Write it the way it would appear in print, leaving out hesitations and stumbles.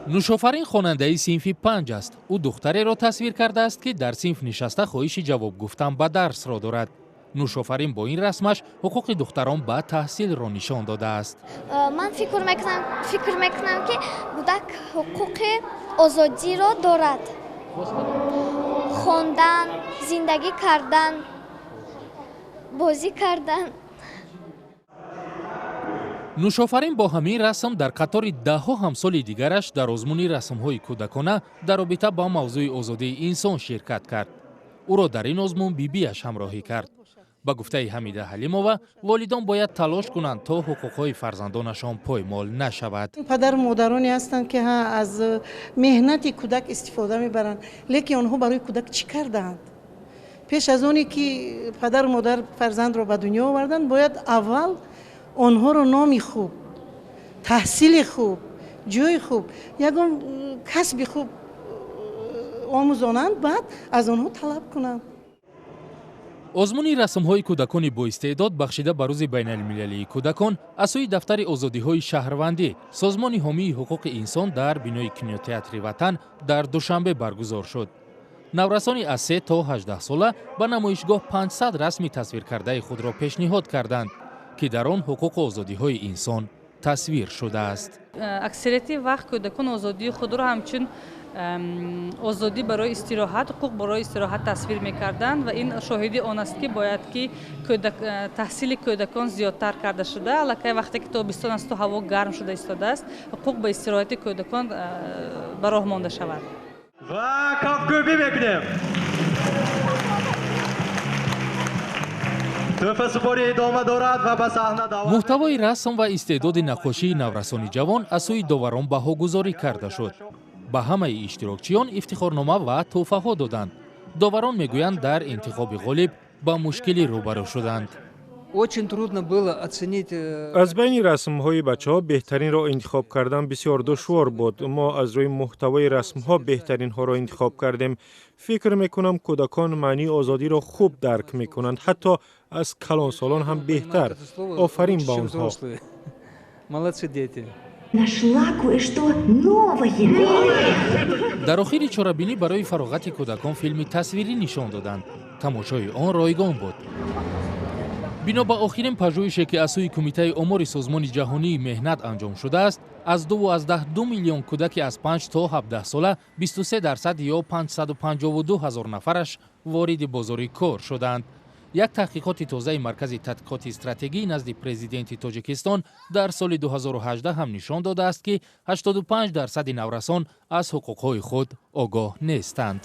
нушофарин хонандаи синфи 5 аст. ӯ духтареро тасвир кардааст, ки дар синф нишаста хоҳиши ҷавоб гуфтан ба дарсро дорад. нушофарин бо ин расмаш ҳуқуқи духтарон ба таҳсилро нишон додааст. ман фикр мекунам, ки кӯдак ҳуқуқи озодиро дорад. хондан, зиндагӣ кардан, бозӣ кардан. нушофарин бо ҳамин расм дар қатори даҳҳо ҳамсоли дигараш дар озмуни расмҳои кӯдакона дар робита ба мавзӯи озодии инсон ширкат кард. ӯро дар ин озмун бибиаш ҳамроҳӣ кард. ба гуфтаи Ҳамида Ҳалимова, волидон бояд талош кунанд, то ҳуқуқҳои фарзандонашон поймол нашавад. падару модароне ҳастанд, ки аз меҳнати кӯдак истифода мебаранд, лекин онҳо барои кӯдак чӣ кардаанд? пеш аз оне ки падару модар фарзандро ба дунё оварданд, бояд аввал онҳоро номи хуб, таҳсили хуб, ҷойи хуб, ягон касби хуб омӯзонанд, баъд аз онҳо талаб кунанд. озмуни расмҳои кӯдакони боистеъдод бахшида ба рӯзи байналмилалии кӯдакон аз сӯи дафтари озодиҳои шаҳрвандӣ созмони ҳомии ҳуқуқи инсон дар бинои кинотеатри Ватан дар душанбе баргузор шуд. наврасони аз 3 то 18 сола ба намоишгоҳ 500 расми тасвиркардаи худро пешниҳод карданд, ки дар он ҳуқуқу озодиҳои инсон тасвир шудааст. аксарияти вақт кӯдакон озодии худро ҳамчун озодӣ барои истироҳат, ҳуқуқ барои истироҳат тасвир мекарданд ва ин шоҳиди он аст, ки бояд ки таҳсили кӯдакон зиёдтар карда шуда, аллакай вақте ки тобистон асту ҳаво гарм шуда истодааст, ҳуқуқ ба истироҳати кӯдакон ба роҳ монда шавад. ва кафгӯбӣ мекунем. муҳтавои расм ва истеъдоди нақошии наврасони ҷавон аз сӯи доварон баҳогузорӣ карда шуд. ба ҳамаи иштирокчиён ифтихорнома ва тӯҳфаҳо доданд. доварон мегӯянд дар интихоби ғолиб ба мушкилӣ рӯбарӯ шуданд. аз байни расмҳои бачаҳо беҳтаринро интихоб кардан бисёр душвор буд. мо аз рӯи муҳтавои расмҳо беҳтаринҳоро интихоб кардем. фикр мекунам кӯдакон маънии озодиро хуб дарк мекунанд, ҳатто аз калонсолон ҳам беҳтар. офарин ба онҳо. Нашла кое-что новое. дар охири чорабинӣ барои фароғати кӯдакон филми тасвирӣ нишон доданд. тамошои он ройгон буд. бино ба охирин пажӯҳише, ки аз сӯи кумитаи омори созмони ҷаҳонии меҳнат анҷом шудааст, аз 2.2 миллион кӯдаки аз 5 то 17 сола 23% ё 552 000 нафараш вориди бозори кор шуданд. як таҳқиқоти тозаи маркази тадқиқоти стратегӣ назди президенти Тоҷикистон дар соли 2018 ҳам нишон додааст, ки 85% наврасон аз ҳуқуқҳои худ огоҳ нестанд.